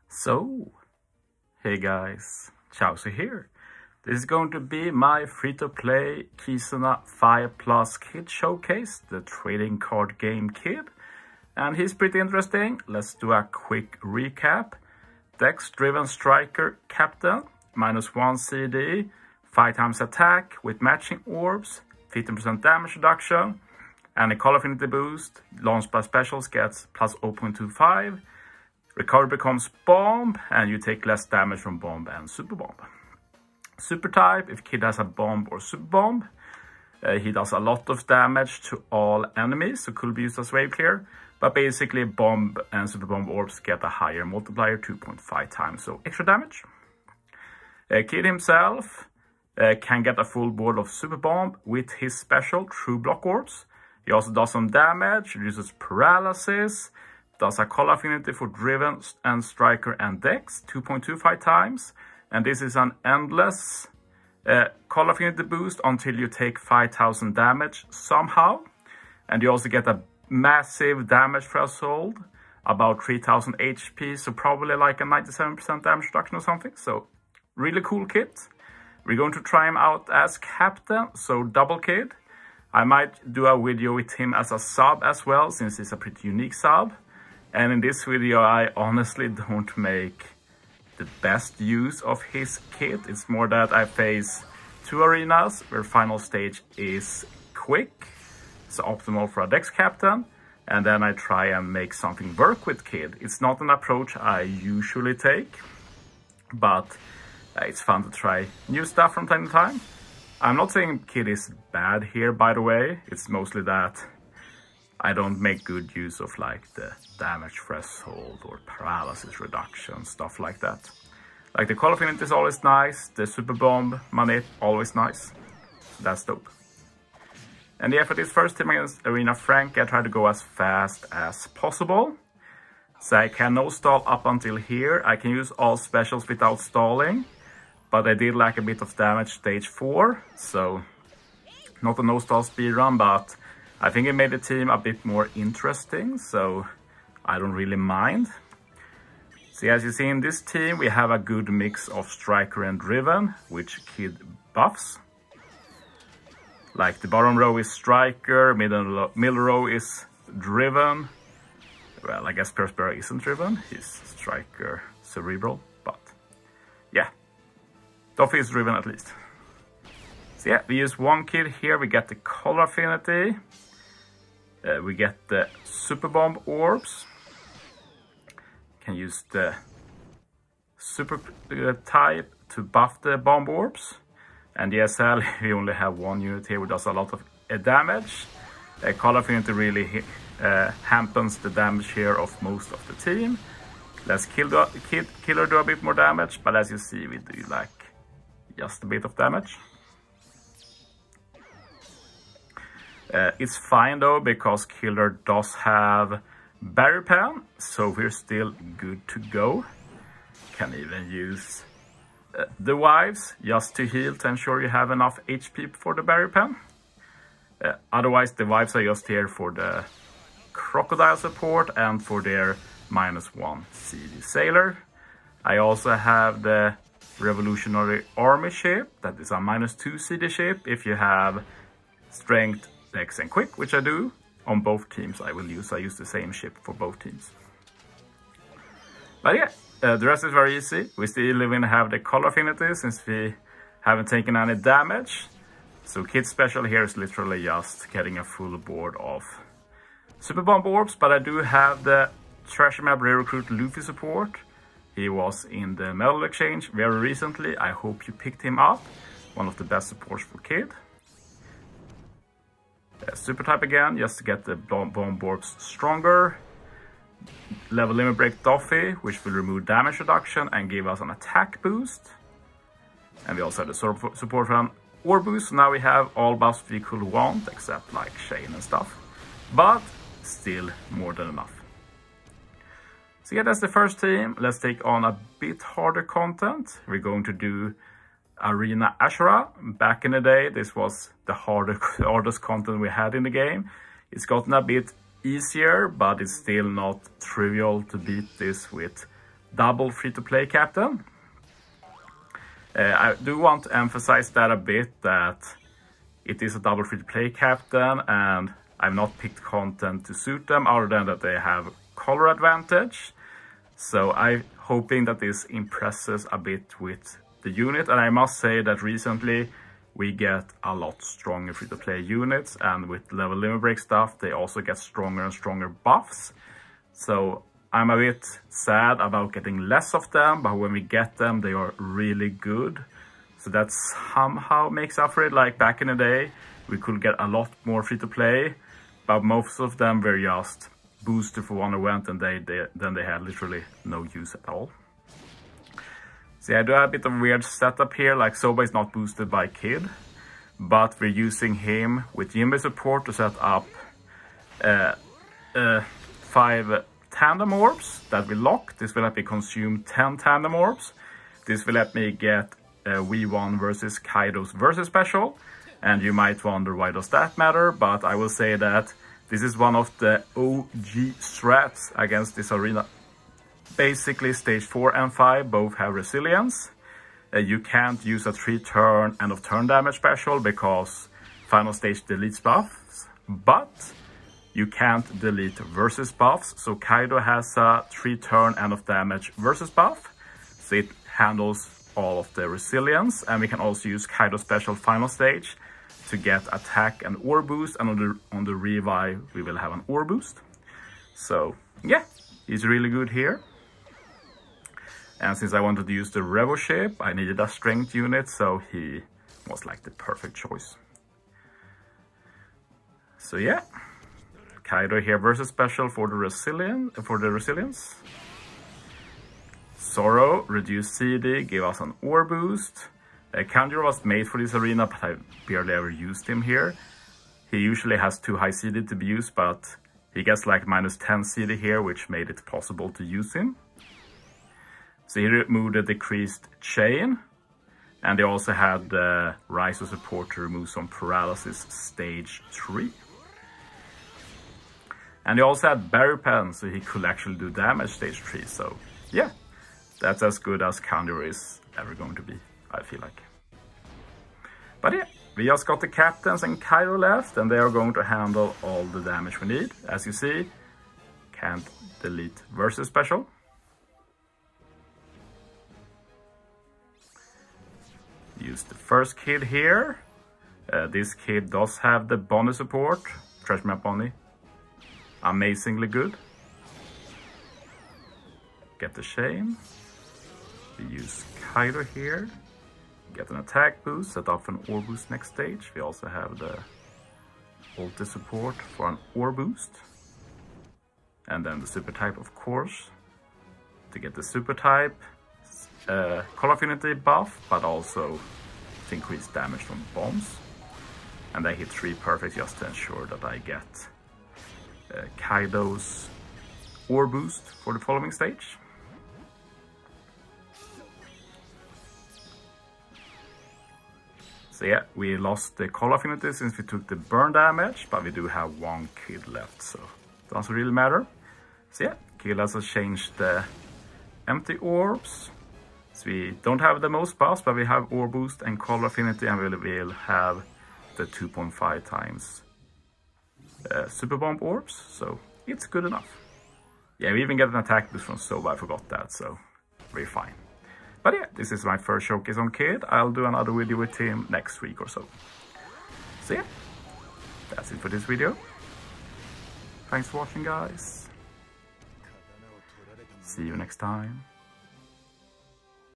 So, hey guys, Chauzu here. This is going to be my free-to-play Kizuna 5+ Kid Showcase, the trading card game Kid. And he's pretty interesting. Let's do a quick recap. Dex-driven striker captain, -1 CD, 5 times attack with matching orbs, 15% damage reduction, and a Call Affinity boost. Launched by specials gets plus 0.25. Recovery becomes bomb, and you take less damage from bomb and super bomb. Super type, if Kid has a bomb or super bomb, he does a lot of damage to all enemies, so could be used as wave clear. But basically, bomb and super bomb orbs get a higher multiplier, 2.5 times, so extra damage. Kid himself can get a full board of super bomb with his special True Block orbs. He also does some damage, reduces paralysis, does a Call Affinity for Driven and Striker and Dex, 2.25 times. And this is an endless Call Affinity boost until you take 5,000 damage somehow. And you also get a massive damage threshold, about 3,000 HP, so probably like a 97% damage reduction or something. So really cool kit. We're going to try him out as captain, so double Kid. I might do a video with him as a sub as well, since he's a pretty unique sub. And in this video, I honestly don't make the best use of his kit. It's more that I face 2 arenas where final stage is quick, so optimal for a Dex captain. And then I try and make something work with Kid. It's not an approach I usually take, but it's fun to try new stuff from time to time. I'm not saying Kid is bad here, by the way. It's mostly that I don't make good use of like the damage threshold or paralysis reduction, stuff like that. Like the Call Affinity is always nice, the Super Bomb money always nice. So that's dope. And yeah, for this first team against Arena Franky, I try to go as fast as possible. So I can no stall up until here. I can use all specials without stalling, but I did like a bit of damage stage 4, so not a no stall speedrun, but I think it made the team a bit more interesting, so I don't really mind. See, as you see in this team, we have a good mix of striker and driven, which Kid buffs. Like the bottom row is striker, middle row is driven. Well, I guess Perspera isn't driven, he's striker cerebral, but yeah. Duffy is driven at least. So yeah, we use 1 Kid here, we get the Call Affinity. We get the Super Bomb orbs. Can use the Super type to buff the bomb orbs. And the SL, we only have 1 unit here, which does a lot of damage. Call Affinity really hampens the damage here of most of the team. Let's Killer do a bit more damage, but as you see, we do like just a bit of damage. It's fine though, because Killer does have Barrier Pen, so we're still good to go. Can even use the Wives just to heal to ensure you have enough HP for the Barrier Pen. Otherwise, the Wives are just here for the Crocodile support and for their -1 CD Sailor. I also have the Revolutionary Army ship, that is a -2 CD ship. If you have Strength, Dex and Quick, which I do on both teams, I use the same ship for both teams. But yeah, the rest is very easy. We still even have the Call Affinity since we haven't taken any damage. So Kid's special here is literally just getting a full board of Super Bomb orbs, but I do have the Treasure Map Re-Recruit Luffy support. He was in the Medal Exchange very recently. I hope you picked him up. One of the best supports for Kid. Super type again, just to get the bomb orbs stronger. Level Limit Break Duffy, which will remove damage reduction and give us an attack boost. And we also have the support from orb boost, so now we have all buffs we could want, except like Shane and stuff. But still more than enough. So yeah, that's the first team. Let's take on a bit harder content. We're going to do Arena Ashura. Back in the day, this was the hardest content we had in the game. It's gotten a bit easier, but it's still not trivial to beat this with double free-to-play captain. I do want to emphasize that a bit, that it is a double free-to-play captain and I've not picked content to suit them other than that they have color advantage. So I'm hoping that this impresses a bit with the unit, and I must say that recently we get a lot stronger free-to-play units, and with level limit break stuff they also get stronger and stronger buffs. So I'm a bit sad about getting less of them, but when we get them they are really good. So that somehow makes up for it. Like back in the day we could get a lot more free-to-play, but most of them were just boosted for one event and then they had literally no use at all. So yeah, I do have a bit of a weird setup here. Like Soba is not boosted by Kid, but we're using him with Jimbe support to set up 5 tandem orbs that will lock. This will let me consume 10 tandem orbs. This will let me get V1 versus Kaido's versus special. And you might wonder, why does that matter? But I will say that this is one of the OG strats against this arena. Basically, stage 4 and 5 both have resilience. You can't use a 3-turn end of turn damage special because final stage deletes buffs. But you can't delete versus buffs. So Kaido has a 3-turn end of damage versus buff. So it handles all of the resilience. And we can also use Kaido special final stage to get attack and ore boost, and on the revive we will have an ore boost. So yeah, he's really good here. And since I wanted to use the Revo ship, I needed a strength unit, so he was like the perfect choice. So yeah, Kaido here versus special for the resilience. Zoro, reduce CD, give us an ore boost. Kanjuro was made for this arena, but I barely ever used him here. He usually has too high CD to be used, but he gets like -10 CD here, which made it possible to use him. So he removed the decreased chain, and they also had the Raizo support to remove some paralysis stage 3. And he also had Berry Pen, so he could actually do damage stage 3. So yeah, that's as good as Kanjuro is ever going to be, I feel like. But yeah, we just got the captains and Kaido left, and they are going to handle all the damage we need. As you see, can't delete versus special. Use the first kid here. This kid does have the Bonnie support, Treasure Map Bonnie. Amazingly good. Get the Shame. We use Kaido here. Get an attack boost, set up an ore boost next stage. We also have the ulti support for an ore boost. And then the super type, of course, to get the super type color affinity buff, but also to increase damage from bombs. And I hit 3 perfect just to ensure that I get Kaido's ore boost for the following stage. So yeah, we lost the color affinity since we took the burn damage, but we do have 1 kid left, so it doesn't really matter. So yeah, Kid has changed the empty orbs. So we don't have the most buffs, but we have ore boost and color affinity, and we will have the 2.5 times super bomb orbs, so it's good enough. Yeah, we even get an attack boost from Soba, I forgot that, so we're fine. But yeah, this is my first showcase on Kid. I'll do another video with him next week or so. So yeah, that's it for this video. Thanks for watching, guys. See you next time.